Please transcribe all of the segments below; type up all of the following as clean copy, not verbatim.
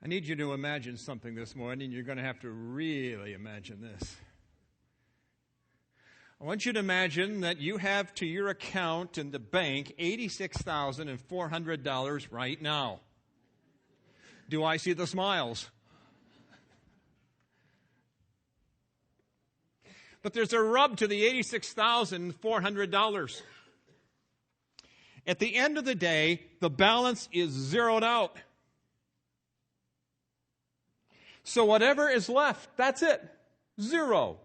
I need you to imagine something this morning. You're going to have to really imagine this. I want you to imagine that you have to your account in the bank $86,400 right now. Do I see the smiles? But there's a rub to the $86,400. At the end of the day, the balance is zeroed out. So whatever is left, that's it. Zero.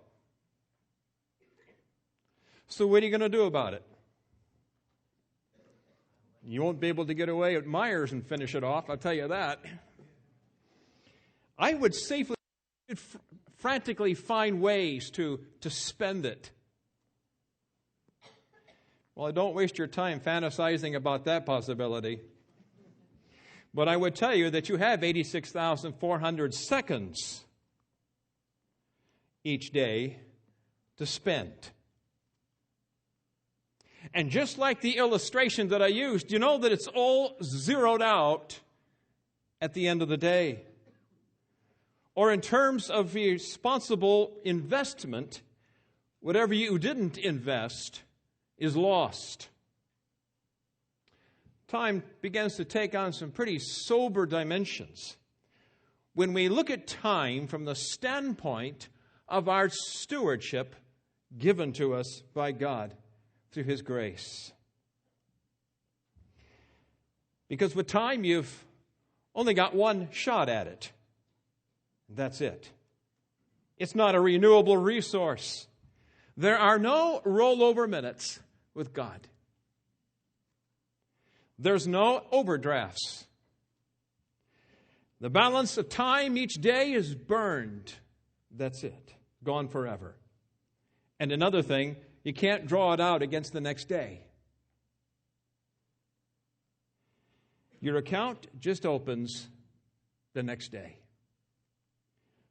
So what are you going to do about it? You won't be able to get away at Myers and finish it off, I'll tell you that. I would safely, frantically find ways to spend it. Well, don't waste your time fantasizing about that possibility. But I would tell you that you have 86,400 seconds each day to spend. And just like the illustration that I used, you know that it's all zeroed out at the end of the day. Or in terms of responsible investment, whatever you didn't invest is lost. Time begins to take on some pretty sober dimensions when we look at time from the standpoint of our stewardship given to us by God through His grace. Because with time, you've only got one shot at it. That's it. It's not a renewable resource. There are no rollover minutes with God. There's no overdrafts. The balance of time each day is burned. That's it. Gone forever. And another thing, you can't draw it out against the next day. Your account just opens the next day.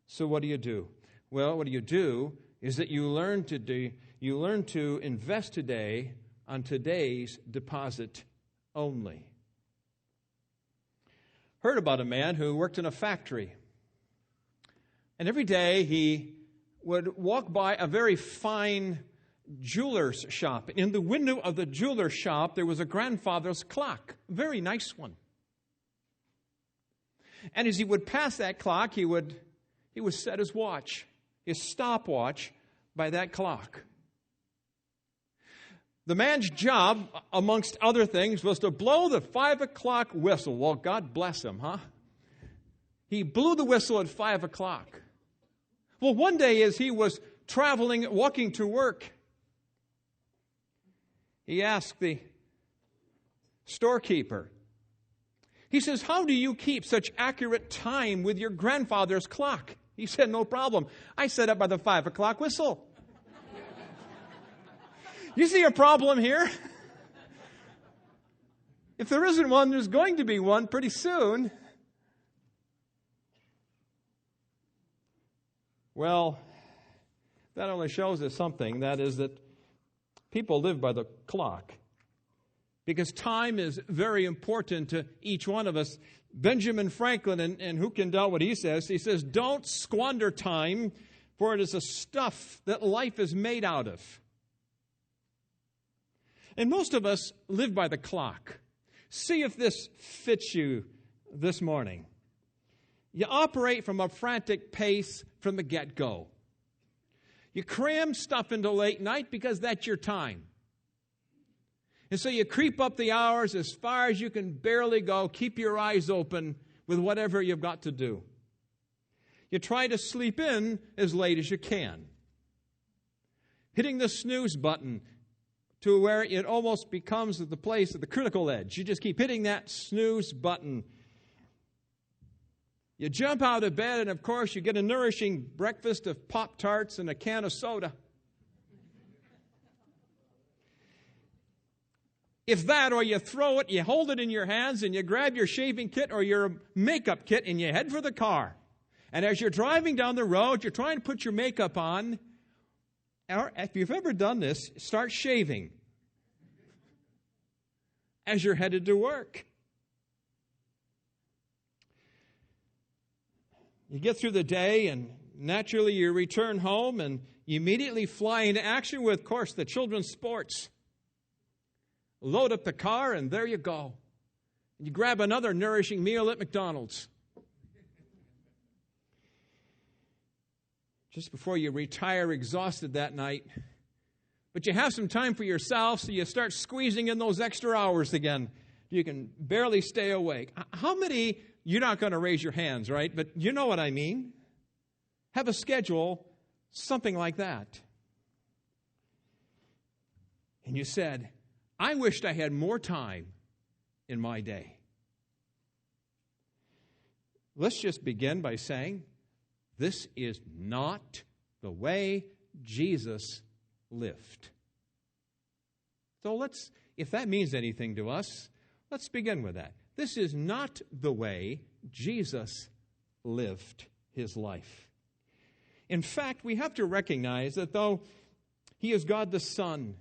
So what do? Well, what you do is that you learn to invest today on today's deposit only. Heard about a man who worked in a factory. And every day he would walk by a very fine jeweler's shop. In the window of the jeweler's shop, there was a grandfather's clock, a very nice one. And as he would pass that clock, he would set his watch, his stopwatch, by that clock. The man's job, amongst other things, was to blow the 5 o'clock whistle. Well, God bless him, huh? He blew the whistle at 5 o'clock. Well, one day as he was traveling, walking to work, he asked the storekeeper, he says, "How do you keep such accurate time with your grandfather's clock?" He said, "No problem. I set it by the 5 o'clock whistle." You see a problem here? If there isn't one, there's going to be one pretty soon. Well, that only shows us something. That is that people live by the clock. Because time is very important to each one of us. Benjamin Franklin, and who can doubt what he says? He says, "Don't squander time, for it is a stuff that life is made out of." And most of us live by the clock. See if this fits you this morning. You operate from a frantic pace from the get-go. You cram stuff into late night because that's your time. And so you creep up the hours as far as you can barely go. Keep your eyes open with whatever you've got to do. You try to sleep in as late as you can. Hitting the snooze button to where it almost becomes the place at the critical edge. You just keep hitting that snooze button. You jump out of bed, and of course, you get a nourishing breakfast of Pop-Tarts and a can of soda. If that, or you throw it, you hold it in your hands, and you grab your shaving kit or your makeup kit, and you head for the car. And as you're driving down the road, you're trying to put your makeup on. Or if you've ever done this, start shaving as you're headed to work. You get through the day, and naturally you return home, and you immediately fly into action with, of course, the children's sports. Load up the car, and there you go. You grab another nourishing meal at McDonald's. Just before you retire exhausted that night. But you have some time for yourself, so you start squeezing in those extra hours again. You can barely stay awake. How many, you're not going to raise your hands, right? But you know what I mean. Have a schedule, something like that. And you said, I wished I had more time in my day. Let's just begin by saying, this is not the way Jesus lived. So if that means anything to us, let's begin with that. This is not the way Jesus lived his life. In fact, we have to recognize that though he is God the Son,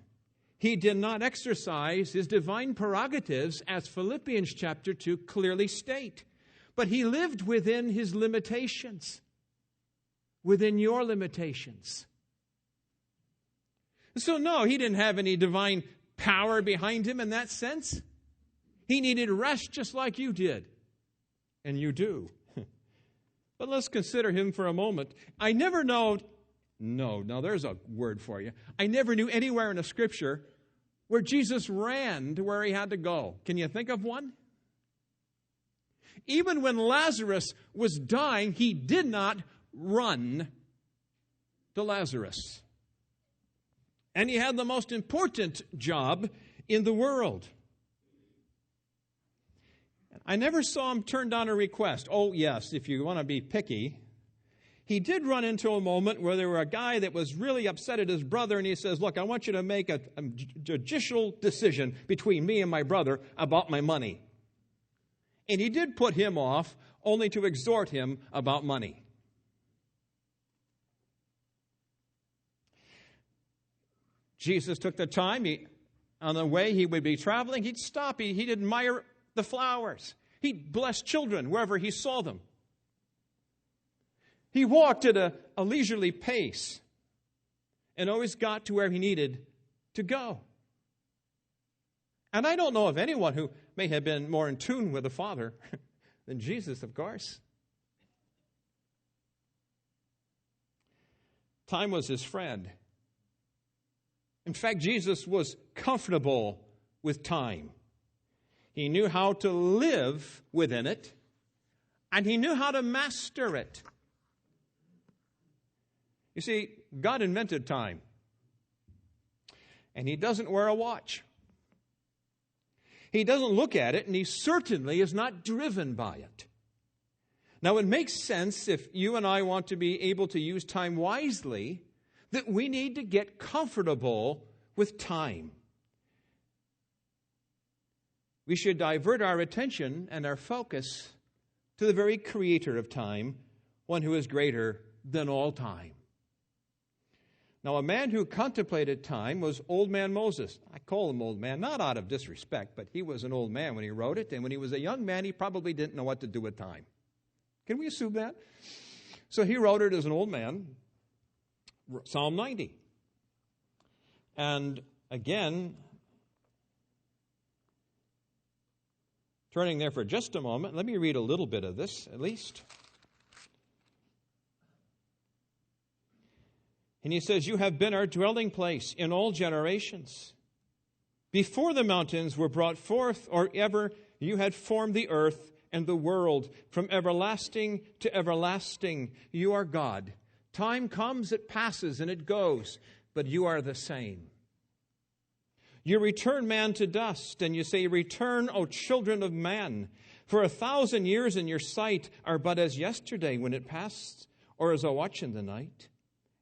he did not exercise his divine prerogatives, as Philippians chapter 2 clearly state. But he lived within his limitations, within your limitations. So no, he didn't have any divine power behind him in that sense. He needed rest just like you did, and you do. But let's consider him for a moment. I never know, no, there's a word for you. I never knew anywhere in the Scripture where Jesus ran to where he had to go. Can you think of one? Even when Lazarus was dying, he did not run to Lazarus. And he had the most important job in the world. I never saw him turn down a request. Oh, yes, if you want to be picky. He did run into a moment where there were a guy that was really upset at his brother, and he says, look, I want you to make a judicial decision between me and my brother about my money. And he did put him off, only to exhort him about money. Jesus took the time. On the way he would be traveling, he'd stop. He'd admire the flowers. He'd bless children wherever he saw them. He walked at a leisurely pace and always got to where he needed to go. And I don't know of anyone who may have been more in tune with the Father than Jesus, of course. Time was his friend. In fact, Jesus was comfortable with time. He knew how to live within it, and he knew how to master it. You see, God invented time, and he doesn't wear a watch. He doesn't look at it, and he certainly is not driven by it. Now, it makes sense if you and I want to be able to use time wisely that we need to get comfortable with time. We should divert our attention and our focus to the very creator of time, one who is greater than all time. Now, a man who contemplated time was old man Moses. I call him old man, not out of disrespect, but he was an old man when he wrote it, and when he was a young man, he probably didn't know what to do with time. Can we assume that? So he wrote it as an old man, Psalm 90. And again, turning there for just a moment, let me read a little bit of this, at least. And he says, you have been our dwelling place in all generations. Before the mountains were brought forth, or ever you had formed the earth and the world, from everlasting to everlasting, you are God. Time comes, it passes, and it goes, but you are the same. You return man to dust, and you say, return, O children of man. For 1,000 years in your sight are but as yesterday when it passed, or as a watch in the night.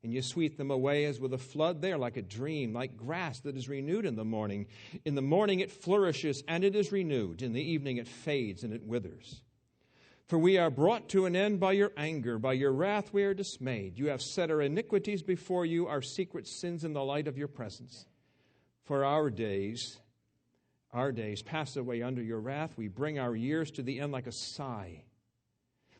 And you sweep them away as with a flood. They are like a dream, like grass that is renewed in the morning. In the morning it flourishes, and it is renewed. In the evening it fades, and it withers. For we are brought to an end by your anger. By your wrath we are dismayed. You have set our iniquities before you, our secret sins in the light of your presence. For our days pass away under your wrath. We bring our years to the end like a sigh.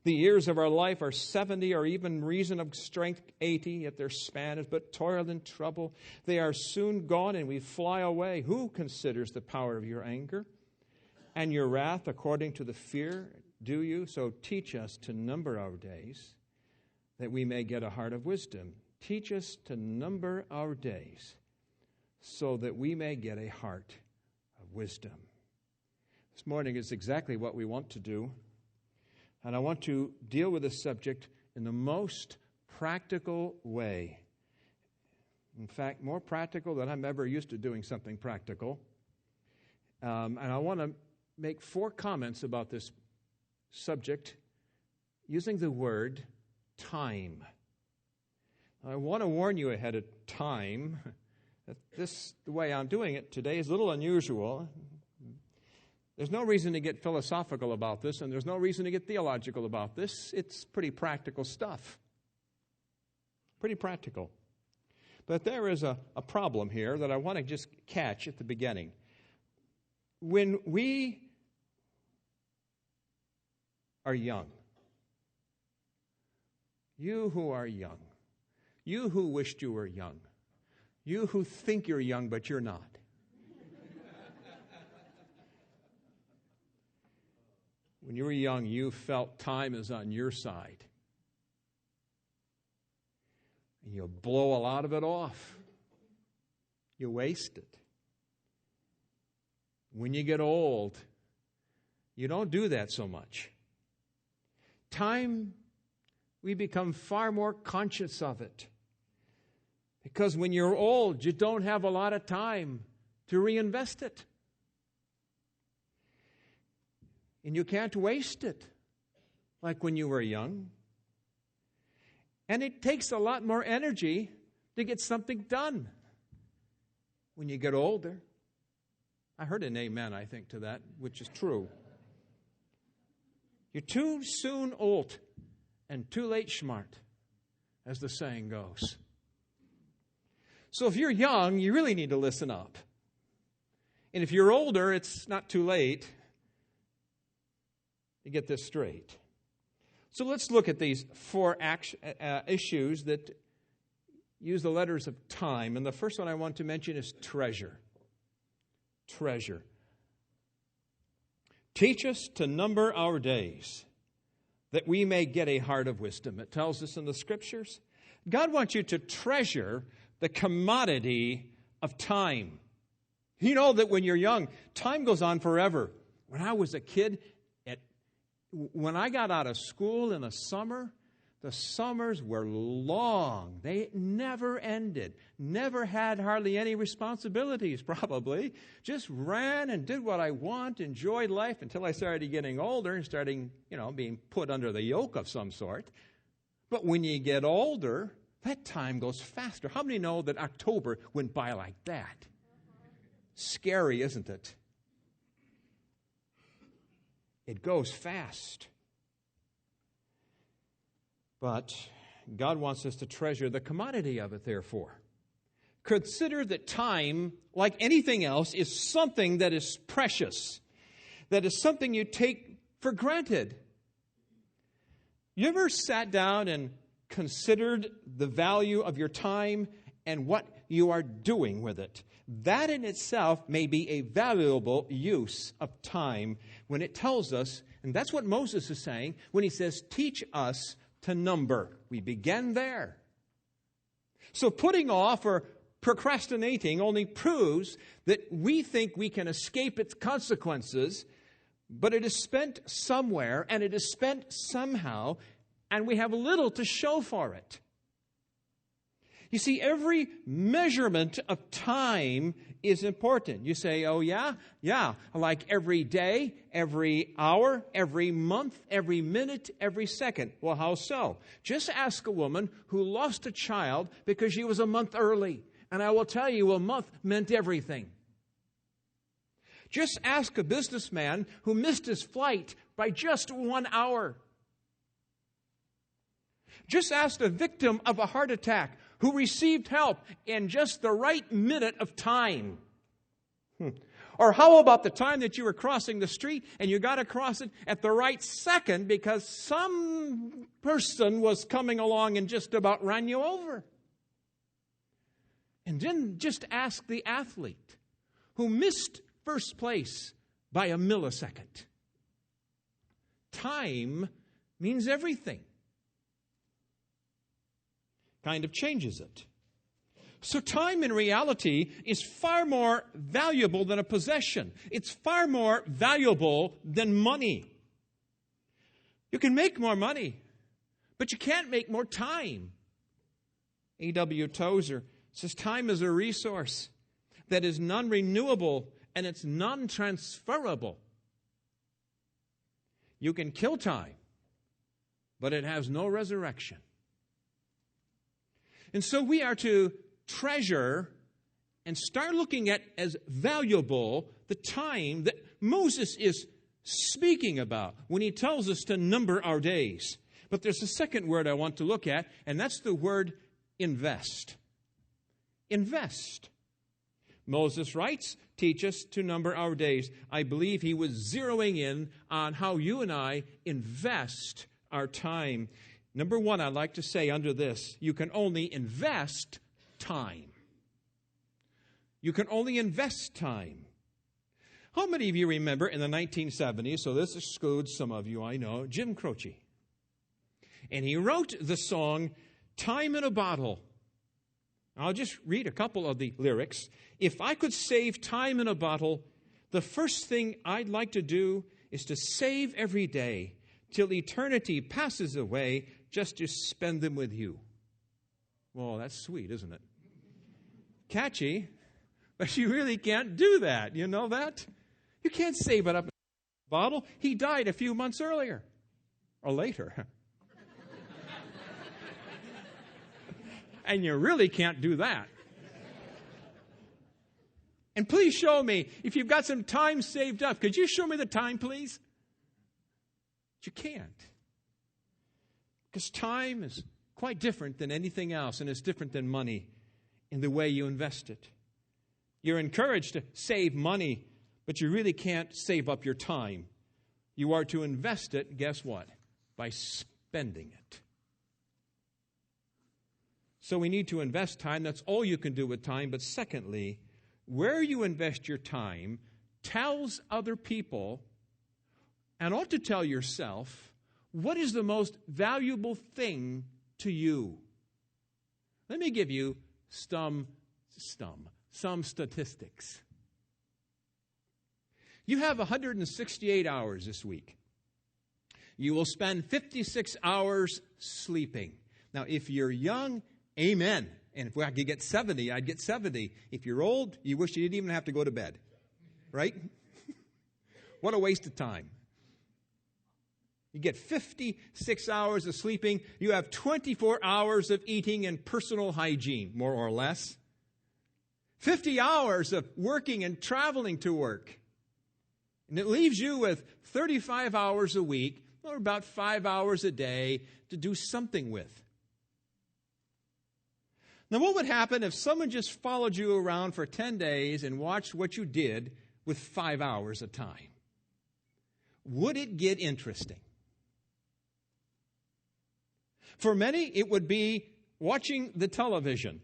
The years of our life are 70, or even reason of strength 80, if their span is but toil and trouble. They are soon gone, and we fly away. Who considers the power of your anger and your wrath according to the fear? Do you? So teach us to number our days, that we may get a heart of wisdom. Teach us to number our days, so that we may get a heart of wisdom. This morning is exactly what we want to do. And I want to deal with this subject in the most practical way. In fact, more practical than I'm ever used to doing something practical. And I want to make 4 comments about this subject using the word time. I want to warn you ahead of time that the way I'm doing it today is a little unusual. There's no reason to get philosophical about this, and there's no reason to get theological about this. It's pretty practical stuff. Pretty practical. But there is a problem here that I want to just catch at the beginning. When we are young, you who are young, you who wished you were young, you who think you're young but you're not, when you were young, you felt time is on your side. And you blow a lot of it off. You waste it. When you get old, you don't do that so much. Time, we become far more conscious of it. Because when you're old, you don't have a lot of time to reinvest it. And you can't waste it like when you were young. And it takes a lot more energy to get something done when you get older. I heard an amen, I think, to that, which is true. You're too soon old and too late smart, as the saying goes. So if you're young, you really need to listen up. And if you're older, it's not too late to get this straight. So let's look at these 4 issues that use the letters of time. And the first one I want to mention is treasure. Treasure. Teach us to number our days, that we may get a heart of wisdom. It tells us in the Scriptures. God wants you to treasure the commodity of time. You know that when you're young, time goes on forever. When I was a kid, when I got out of school in the summers were long. They never ended. Never had hardly any responsibilities, probably. Just ran and did what I want, enjoyed life until I started getting older and starting, being put under the yoke of some sort. But when you get older, that time goes faster. How many know that October went by like that? Scary, isn't it? It goes fast. But God wants us to treasure the commodity of it, therefore. Consider that time, like anything else, is something that is precious, that is something you take for granted. You ever sat down and considered the value of your time and what you are doing with it? That in itself may be a valuable use of time when it tells us, and that's what Moses is saying when he says, teach us to number. We begin there. So putting off or procrastinating only proves that we think we can escape its consequences, but it is spent somewhere and it is spent somehow, and we have little to show for it. You see, every measurement of time is important. You say, oh yeah, like every day, every hour, every month, every minute, every second. Well, how so? Just ask a woman who lost a child because she was a month early. And I will tell you, a month meant everything. Just ask a businessman who missed his flight by just 1 hour. Just ask a victim of a heart attack who received help in just the right minute of time. Or how about the time that you were crossing the street and you got to cross it at the right second because some person was coming along and just about ran you over? And then just ask the athlete who missed first place by a millisecond. Time means everything. Kind of changes it. So time in reality is far more valuable than a possession. It's far more valuable than money. You can make more money, but you can't make more time. A.W. Tozer says time is a resource that is non-renewable and it's non-transferable. You can kill time, but it has no resurrection. And so we are to treasure and start looking at as valuable the time that Moses is speaking about when he tells us to number our days. But there's a second word I want to look at, and that's the word invest. Invest. Moses writes, teach us to number our days. I believe he was zeroing in on how you and I invest our time. Number one, I'd like to say under this, you can only invest time. You can only invest time. How many of you remember in the 1970s, so this excludes some of you I know, Jim Croce. And he wrote the song, Time in a Bottle. I'll just read a couple of the lyrics. If I could save time in a bottle, the first thing I'd like to do is to save every day till eternity passes away just to spend them with you. Well, that's sweet, isn't it? Catchy, but you really can't do that. You know that? You can't save it up in a bottle. He died a few months earlier or later. And you really can't do that. And please show me, if you've got some time saved up, could you show me the time, please? But you can't. Because time is quite different than anything else, and it's different than money in the way you invest it. You're encouraged to save money, but you really can't save up your time. You are to invest it, guess what? By spending it. So we need to invest time. That's all you can do with time. But secondly, where you invest your time tells other people, and ought to tell yourself, what is the most valuable thing to you? Let me give you some statistics. You have 168 hours this week. You will spend 56 hours sleeping. Now, if you're young, amen. And if I could get 70, I'd get 70. If you're old, you wish you didn't even have to go to bed. Right? What a waste of time. You get 56 hours of sleeping. You have 24 hours of eating and personal hygiene, more or less. 50 hours of working and traveling to work. And it leaves you with 35 hours a week, or about 5 hours a day, to do something with. Now, what would happen if someone just followed you around for 10 days and watched what you did with 5 hours of time? Would it get interesting? For many, it would be watching the television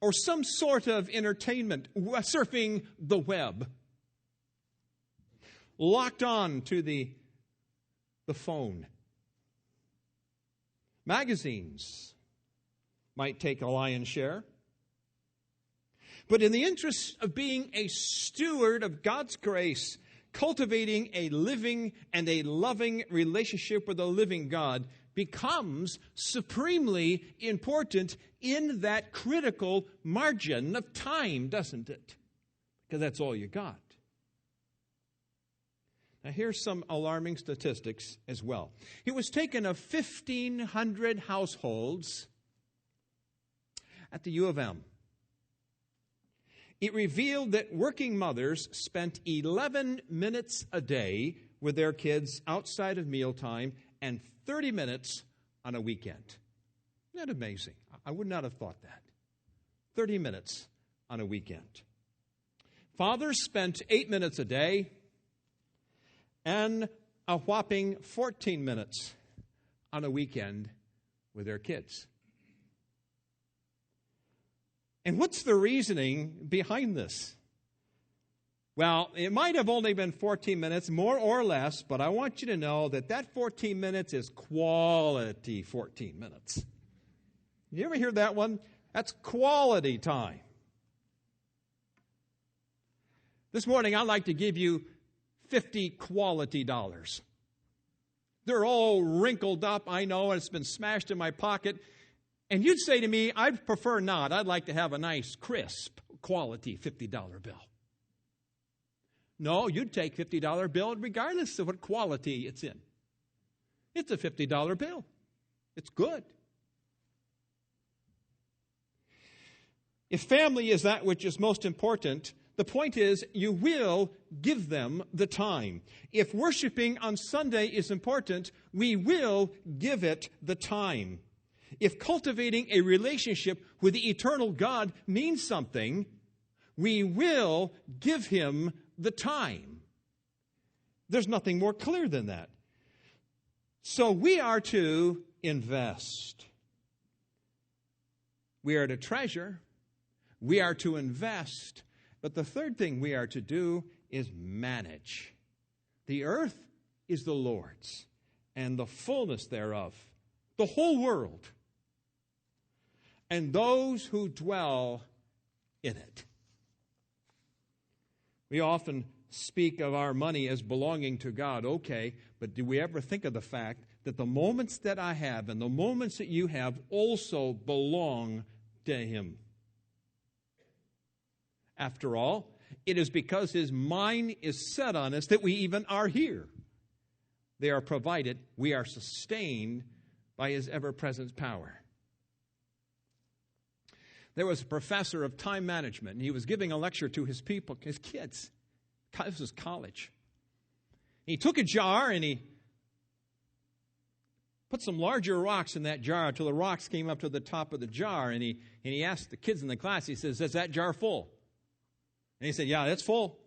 or some sort of entertainment, surfing the web, locked on to the phone. Magazines might take a lion's share. But in the interest of being a steward of God's grace, cultivating a living and a loving relationship with the living God becomes supremely important in that critical margin of time, doesn't it? Because that's all you got. Now, here's some alarming statistics as well. It was taken of 1,500 households at the U of M. It revealed that working mothers spent 11 minutes a day with their kids outside of mealtime and 30 minutes on a weekend. Isn't that amazing? I would not have thought that. 30 minutes on a weekend. Fathers spent 8 minutes a day and a whopping 14 minutes on a weekend with their kids. And what's the reasoning behind this? Well, it might have only been 14 minutes, more or less, but I want you to know that that 14 minutes is quality 14 minutes. You ever hear that one? That's quality time. This morning, I'd like to give you 50 quality dollars. They're all wrinkled up, I know, and it's been smashed in my pocket. And you'd say to me, I'd prefer not. I'd like to have a nice, crisp, quality $50 bill. No, you'd take $50 bill regardless of what quality it's in. It's a $50 bill. It's good. If family is that which is most important, the point is you will give them the time. If worshiping on Sunday is important, we will give it the time. If cultivating a relationship with the eternal God means something, we will give Him the time. There's nothing more clear than that. So we are to invest. We are to treasure. We are to invest. But the third thing we are to do is manage. The earth is the Lord's, and the fullness thereof, the whole world, and those who dwell in it. We often speak of our money as belonging to God. Okay, but do we ever think of the fact that the moments that I have and the moments that you have also belong to Him? After all, it is because His mind is set on us that we even are here. They are provided, we are sustained by His ever-present power. There was a professor of time management, and he was giving a lecture to his people, his kids. This was college. He took a jar and he put some larger rocks in that jar until the rocks came up to the top of the jar, and he asked the kids in the class, he says, "Is that jar full?" And he said, "Yeah, it's full."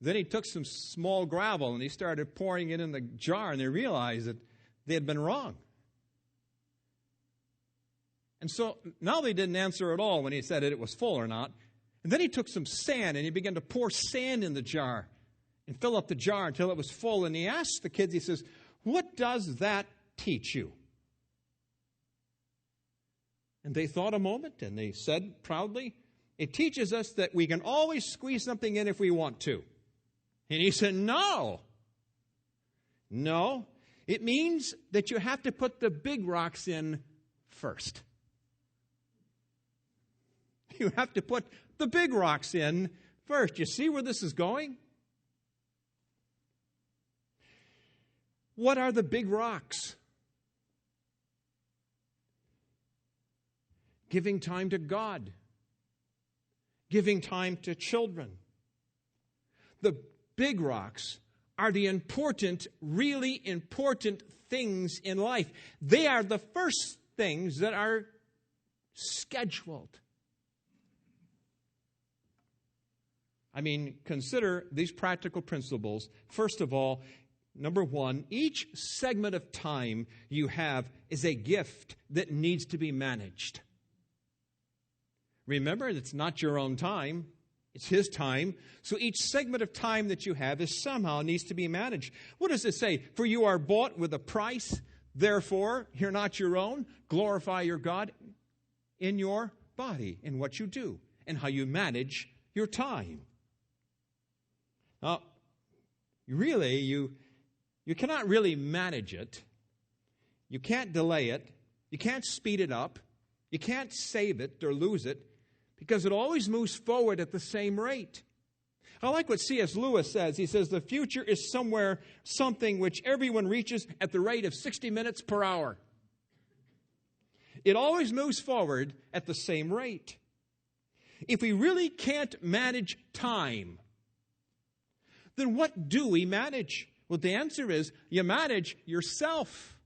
Then he took some small gravel and he started pouring it in the jar, and they realized that they had been wrong. And so now they didn't answer at all when he said it was full or not. And then he took some sand and he began to pour sand in the jar and fill up the jar until it was full. And he asked the kids, he says, "What does that teach you?" And they thought a moment and they said proudly, "It teaches us that we can always squeeze something in if we want to." And he said, No, it means that you have to put the big rocks in first. You have to put the big rocks in first. You see where this is going? What are the big rocks? Giving time to God. Giving time to children. The big rocks are the important, really important things in life. They are the first things that are scheduled. I mean, consider these practical principles. First of all, number one, each segment of time you have is a gift that needs to be managed. Remember, it's not your own time. It's His time. So each segment of time that you have is somehow needs to be managed. What does it say? For you are bought with a price. Therefore, you're not your own. Glorify your God in your body, in what you do, and how you manage your time. Now, you cannot really manage it. You can't delay it. You can't speed it up. You can't save it or lose it because it always moves forward at the same rate. I like what C.S. Lewis says. He says, the future is something which everyone reaches at the rate of 60 minutes per hour. It always moves forward at the same rate. If we really can't manage time, then what do we manage? Well, the answer is you manage yourself.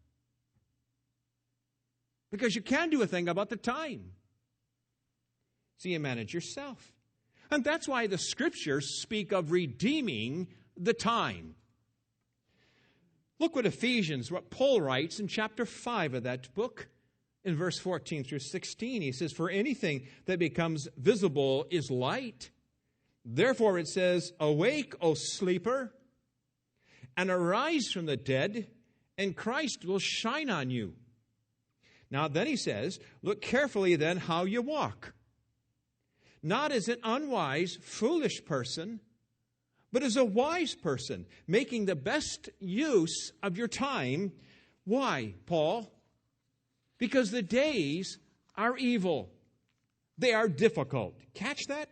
Because you can't do a thing about the time. So you manage yourself. And that's why the Scriptures speak of redeeming the time. Look what Paul writes in chapter 5 of that book. In verse 14 through 16, he says, "For anything that becomes visible is light. Therefore it says, 'Awake, O sleeper, and arise from the dead, and Christ will shine on you.' Now then he says, 'Look carefully then how you walk, not as an unwise, foolish person, but as a wise person, making the best use of your time.'" Why, Paul? Because the days are evil. They are difficult. Catch that?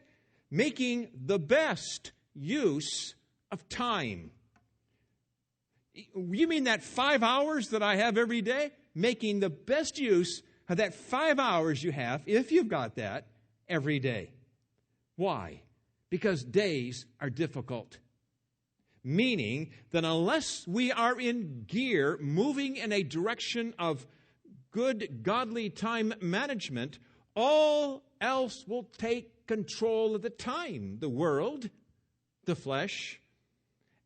Making the best use of time. You mean that 5 hours that I have every day? Making the best use of that 5 hours you have, if you've got that, every day. Why? Because days are difficult. Meaning that unless we are in gear, moving in a direction of good, godly time management, all else will take control of the time. The world, the flesh,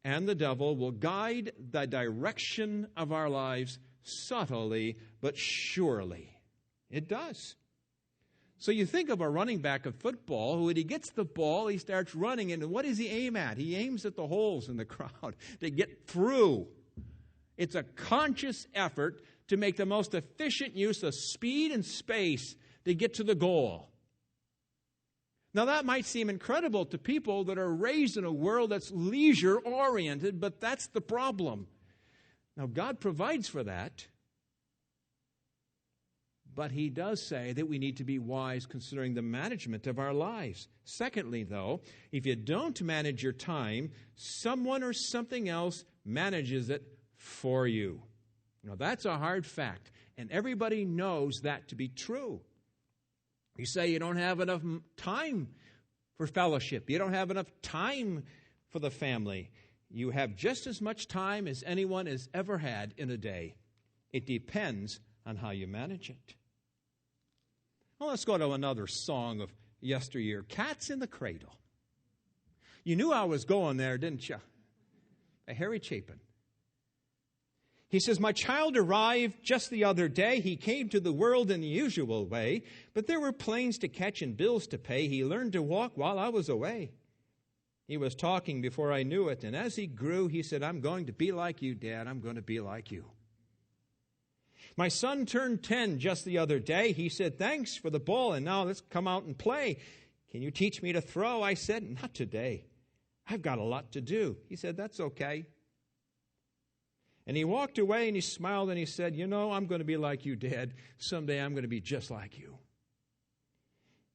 and the devil will guide the direction of our lives subtly but surely. It does. So you think of a running back of football who, when he gets the ball, he starts running, and what does he aim at? He aims at the holes in the crowd to get through. It's a conscious effort to make the most efficient use of speed and space to get to the goal. Now that might seem incredible to people that are raised in a world that's leisure-oriented, but that's the problem. Now God provides for that, but He does say that we need to be wise considering the management of our lives. Secondly, though, if you don't manage your time, someone or something else manages it for you. Now, that's a hard fact, and everybody knows that to be true. You say you don't have enough time for fellowship. You don't have enough time for the family. You have just as much time as anyone has ever had in a day. It depends on how you manage it. Well, let's go to another song of yesteryear, "Cats in the Cradle." You knew I was going there, didn't you? By Harry Chapin. He says, "My child arrived just the other day. He came to the world in the usual way, but there were planes to catch and bills to pay. He learned to walk while I was away. He was talking before I knew it, and as he grew, he said, 'I'm going to be like you, Dad. I'm going to be like you.' My son turned 10 just the other day. He said, 'Thanks for the ball, and now let's come out and play. Can you teach me to throw?' I said, 'Not today. I've got a lot to do.' He said, 'That's okay.' And he walked away and he smiled and he said, 'You know, I'm going to be like you, Dad. Someday I'm going to be just like you.'"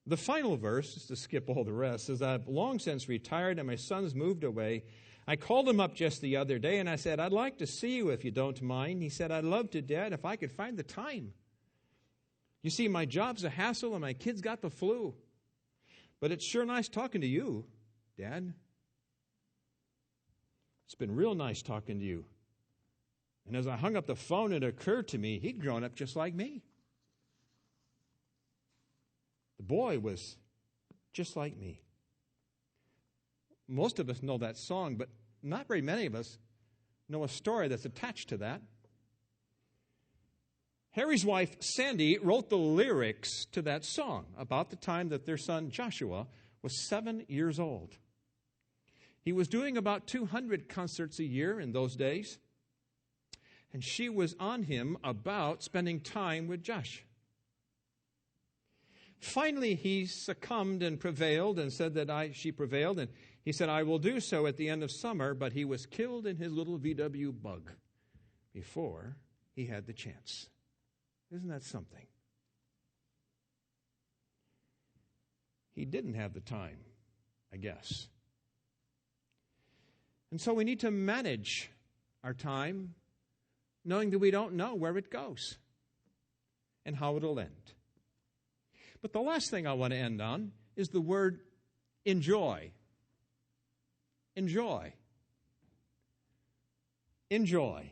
The final verse, just to skip all the rest, says, "I've long since retired and my son's moved away. I called him up just the other day and I said, 'I'd like to see you if you don't mind.' He said, 'I'd love to, Dad, if I could find the time. You see, my job's a hassle and my kid's got the flu. But it's sure nice talking to you, Dad. It's been real nice talking to you.' And as I hung up the phone, it occurred to me he'd grown up just like me. The boy was just like me." Most of us know that song, but not very many of us know a story that's attached to that. Harry's wife, Sandy, wrote the lyrics to that song about the time that their son, Joshua, was 7 years old. He was doing about 200 concerts a year in those days. And she was on him about spending time with Josh. Finally, he succumbed and prevailed and said that she prevailed. And he said, "I will do so at the end of summer." But he was killed in his little VW Bug before he had the chance. Isn't that something? He didn't have the time, I guess. And so we need to manage our time, knowing that we don't know where it goes and how it'll end. But the last thing I want to end on is the word enjoy. Enjoy. Enjoy.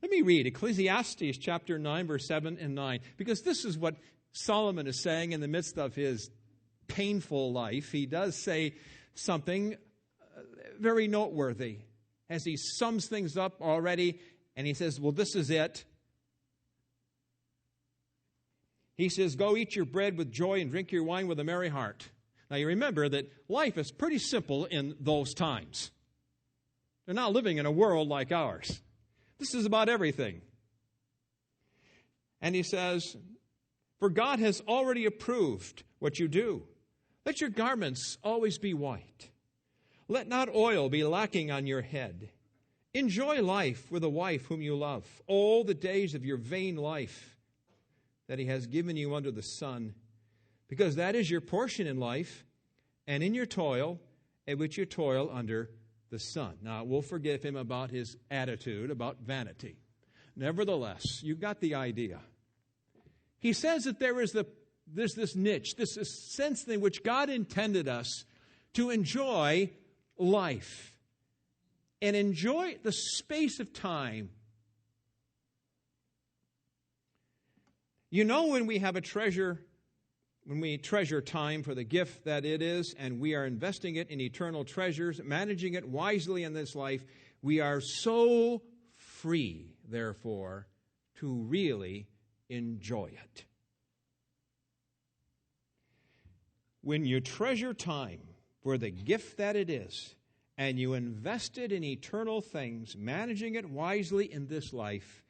Let me read Ecclesiastes chapter 9, verse 7 and 9, because this is what Solomon is saying in the midst of his painful life, he does say something very noteworthy as he sums things up already, and he says, well, this is it. He says, go eat your bread with joy and drink your wine with a merry heart. Now, you remember that life is pretty simple in those times. They're not living in a world like ours. This is about everything. And he says, for God has already approved what you do. Let your garments always be white. Let not oil be lacking on your head. Enjoy life with a wife whom you love, all the days of your vain life that he has given you under the sun, because that is your portion in life and in your toil, at which you toil under the sun. Now, we'll forgive him about his attitude, about vanity. Nevertheless, you got the idea. He says that there's this niche, this sense in which God intended us to enjoy life and enjoy the space of time. You know, when we have a treasure, when we treasure time for the gift that it is, and we are investing it in eternal treasures, managing it wisely in this life, we are so free, therefore, to really enjoy it. When you treasure time for the gift that it is, and you invest it in eternal things, managing it wisely in this life,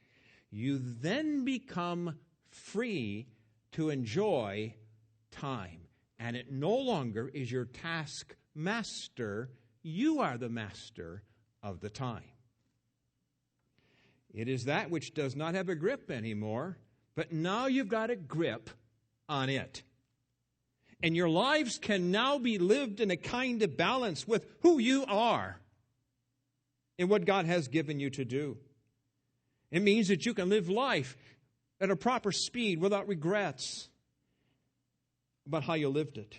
you then become free to enjoy time. And it no longer is your taskmaster. You are the master of the time. It is that which does not have a grip anymore, but now you've got a grip on it. And your lives can now be lived in a kind of balance with who you are and what God has given you to do. It means that you can live life at a proper speed without regrets about how you lived it.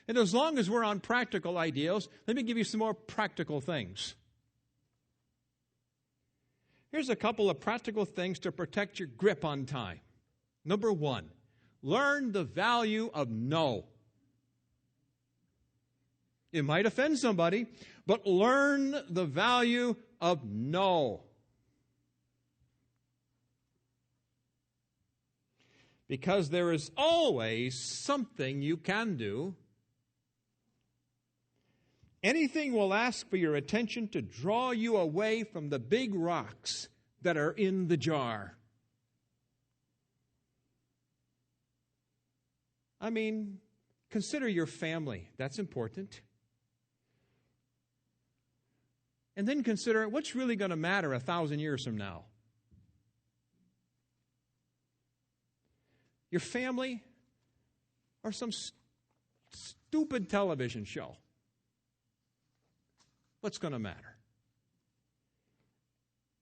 And as long as we're on practical ideals, let me give you some more practical things. Here's a couple of practical things to protect your grip on time. Number one, learn the value of no. It might offend somebody, but learn the value of no. Because there is always something you can do. Anything will ask for your attention to draw you away from the big rocks that are in the jar. I mean, consider your family. That's important. And then consider what's really going to matter 1,000 years from now. Your family or some stupid television show. What's going to matter?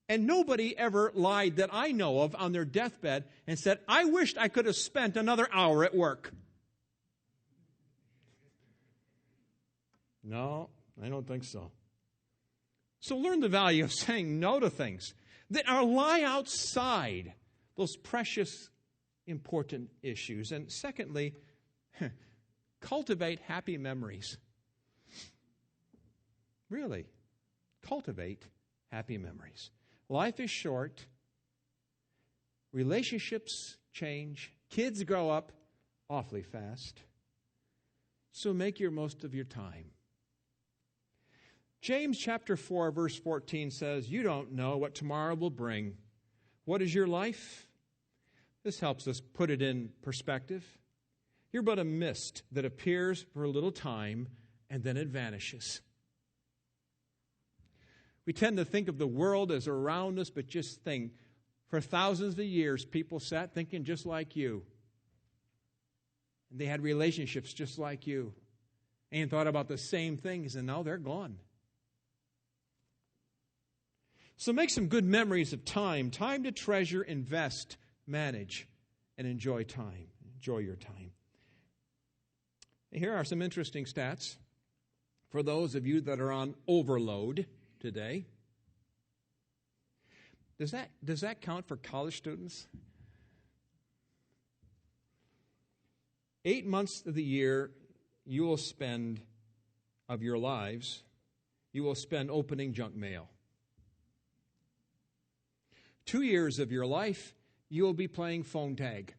And nobody ever lied that I know of on their deathbed and said, I wished I could have spent another hour at work. No, I don't think so. So learn the value of saying no to things that lie outside those precious, important issues. And secondly, cultivate happy memories. Really, cultivate happy memories. Life is short. Relationships change. Kids grow up awfully fast. So make your most of your time. James chapter 4, verse 14 says, you don't know what tomorrow will bring. What is your life? This helps us put it in perspective. You're but a mist that appears for a little time and then it vanishes. We tend to think of the world as around us, but just think, for thousands of years, people sat thinking just like you. And they had relationships just like you. And thought about the same things, and now they're gone. So make some good memories of time. Time to treasure, invest, manage, and enjoy time. Enjoy your time. And here are some interesting stats for those of you that are on overload today. Does that count for college students? 8 months of the year you will spend of your lives, you will spend opening junk mail. 2 years of your life, you will be playing phone tag.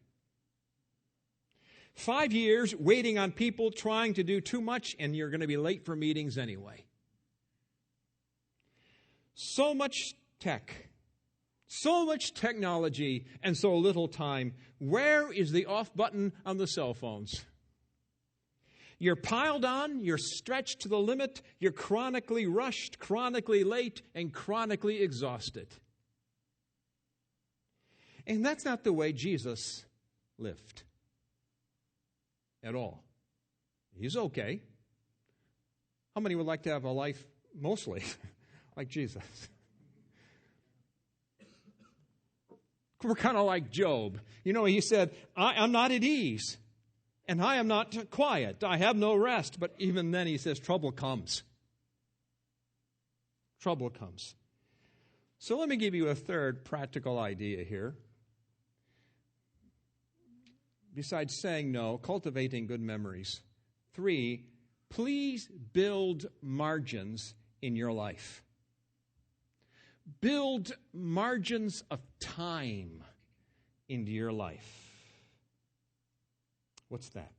5 years waiting on people trying to do too much, and you're going to be late for meetings anyway. So much tech, so much technology, and so little time. Where is the off button on the cell phones? You're piled on, you're stretched to the limit, you're chronically rushed, chronically late, and chronically exhausted. And that's not the way Jesus lived at all. He's okay. How many would like to have a life mostly like Jesus? We're kind of like Job. You know, he said, I'm not at ease, and I am not quiet. I have no rest. But even then he says, trouble comes. Trouble comes. So let me give you a third practical idea here. Besides saying no, cultivating good memories. 3, please build margins in your life. Build margins of time into your life. What's that?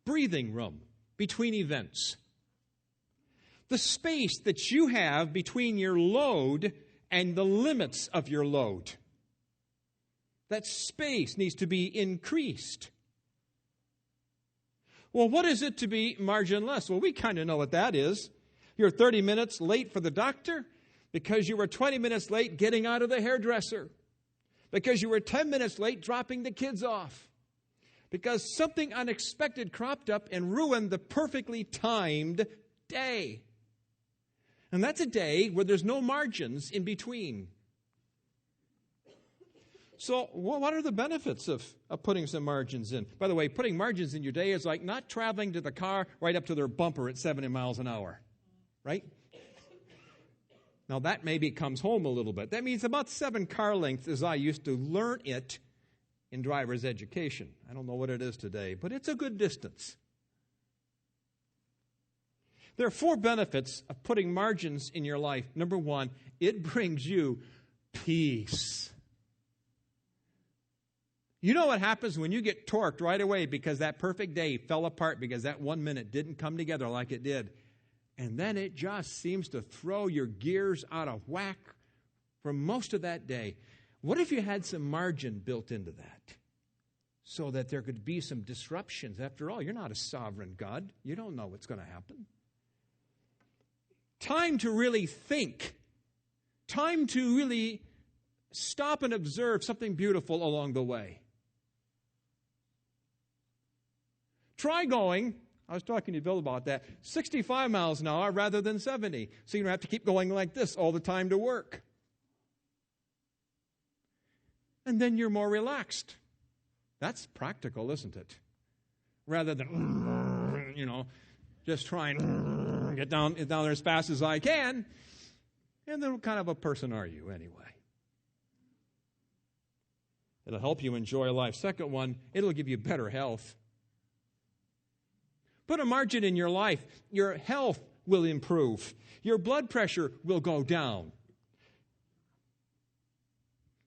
Breathing room between events. The space that you have between your load and the limits of your load. That space needs to be increased. Well, what is it to be marginless? Well, we kind of know what that is. You're 30 minutes late for the doctor because you were 20 minutes late getting out of the hairdresser. Because you were 10 minutes late dropping the kids off. Because something unexpected cropped up and ruined the perfectly timed day. And that's a day where there's no margins in between. So what are the benefits of putting some margins in? By the way, putting margins in your day is like not traveling to the car right up to their bumper at 70 miles an hour, right? Now that maybe comes home a little bit. That means about 7 car lengths as I used to learn it in driver's education. I don't know what it is today, but it's a good distance. There are 4 benefits of putting margins in your life. Number 1, it brings you peace. You know what happens when you get torqued right away because that perfect day fell apart because that 1 minute didn't come together like it did. And then it just seems to throw your gears out of whack for most of that day. What if you had some margin built into that so that there could be some disruptions? After all, you're not a sovereign God. You don't know what's going to happen. Time to really think. Time to really stop and observe something beautiful along the way. Try going, I was talking to Bill about that, 65 miles an hour rather than 70. So you don't have to keep going like this all the time to work. And then you're more relaxed. That's practical, isn't it? Rather than, just try and get down there as fast as I can. And then what kind of a person are you anyway? It'll help you enjoy life. Second one, it'll give you better health. Put a margin in your life. Your health will improve. Your blood pressure will go down.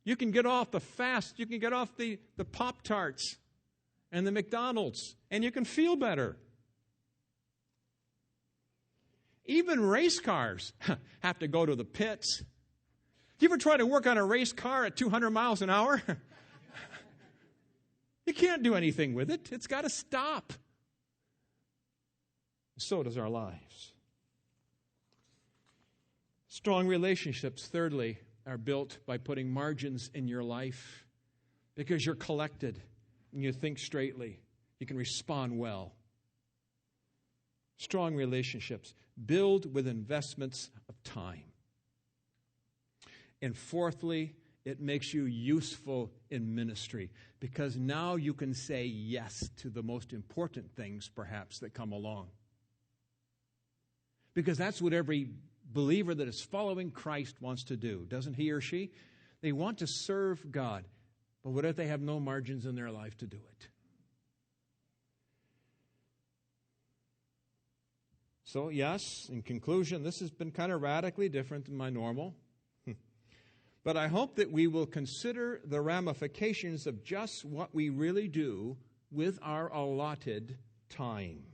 You can get off the fast. You can get off the Pop-Tarts and the McDonald's, and you can feel better. Even race cars have to go to the pits. You ever try to work on a race car at 200 miles an hour? You can't do anything with it. It's got to stop. So does our lives. Strong relationships, thirdly, are built by putting margins in your life because you're collected and you think straightly. You can respond well. Strong relationships build with investments of time. And fourthly, it makes you useful in ministry because now you can say yes to the most important things, perhaps, that come along. Because that's what every believer that is following Christ wants to do, doesn't he or she? They want to serve God. But what if they have no margins in their life to do it? So, yes, in conclusion, this has been kind of radically different than my normal. But I hope that we will consider the ramifications of just what we really do with our allotted time.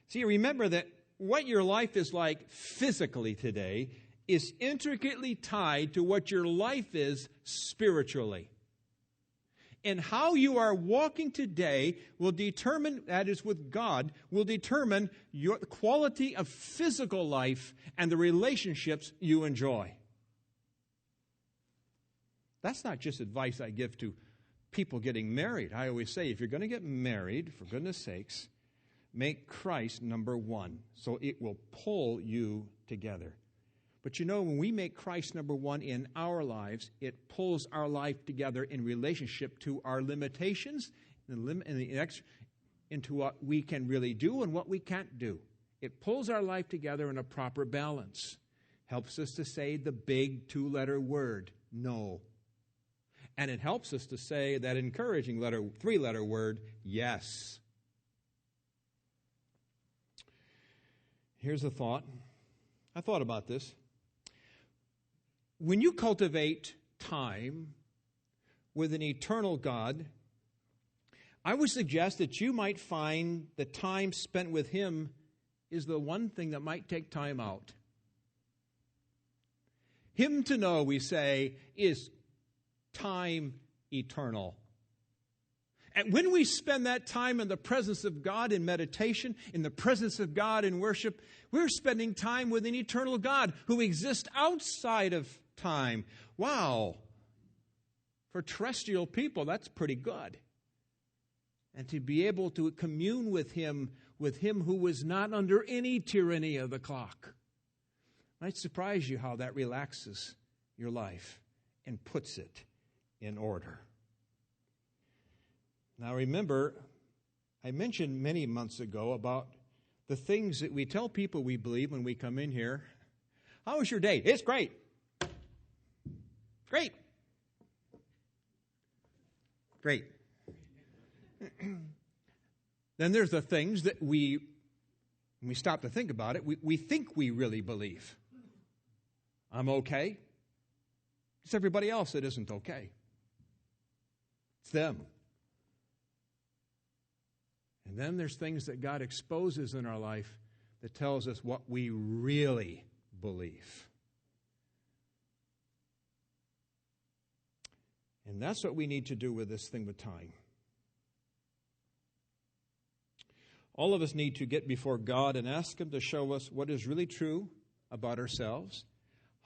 See, remember that what your life is like physically today is intricately tied to what your life is spiritually. And how you are walking today will determine, that is with God, will determine your quality of physical life and the relationships you enjoy. That's not just advice I give to people getting married. I always say, if you're going to get married, for goodness sakes, make Christ number one, so it will pull you together. But you know, when we make Christ number one in our lives, it pulls our life together in relationship to our limitations into what we can really do and what we can't do. It pulls our life together in a proper balance. Helps us to say the big 2-letter word, no. And it helps us to say that encouraging 3-letter word, yes. Here's a thought. I thought about this. When you cultivate time with an eternal God, I would suggest that you might find the time spent with Him is the one thing that might take time out. Him to know, we say, is time eternal. And when we spend that time in the presence of God in meditation, in the presence of God in worship, we're spending time with an eternal God who exists outside of time. Wow. For terrestrial people, that's pretty good. And to be able to commune with Him who was not under any tyranny of the clock. Might surprise you how that relaxes your life and puts it in order. Now remember, I mentioned many months ago about the things that we tell people we believe when we come in here. How was your day? It's great. Great. Great. Then there's the things that when we stop to think about it, we think we really believe. I'm okay. It's everybody else that isn't okay. It's them. And then there's things that God exposes in our life that tells us what we really believe. And that's what we need to do with this thing with time. All of us need to get before God and ask Him to show us what is really true about ourselves.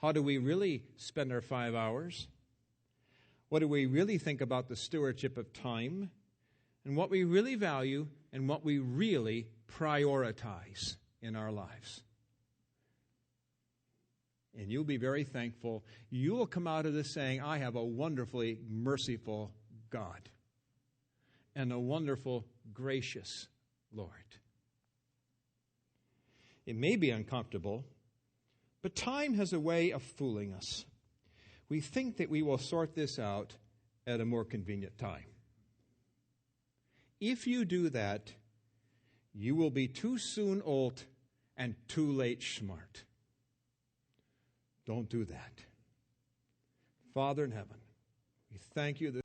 How do we really spend our 5 hours? What do we really think about the stewardship of time? And what we really value and what we really prioritize in our lives. And you'll be very thankful. You will come out of this saying, I have a wonderfully merciful God and a wonderful, gracious Lord. It may be uncomfortable, but time has a way of fooling us. We think that we will sort this out at a more convenient time. If you do that, you will be too soon old and too late smart. Don't do that. Father in heaven, we thank you that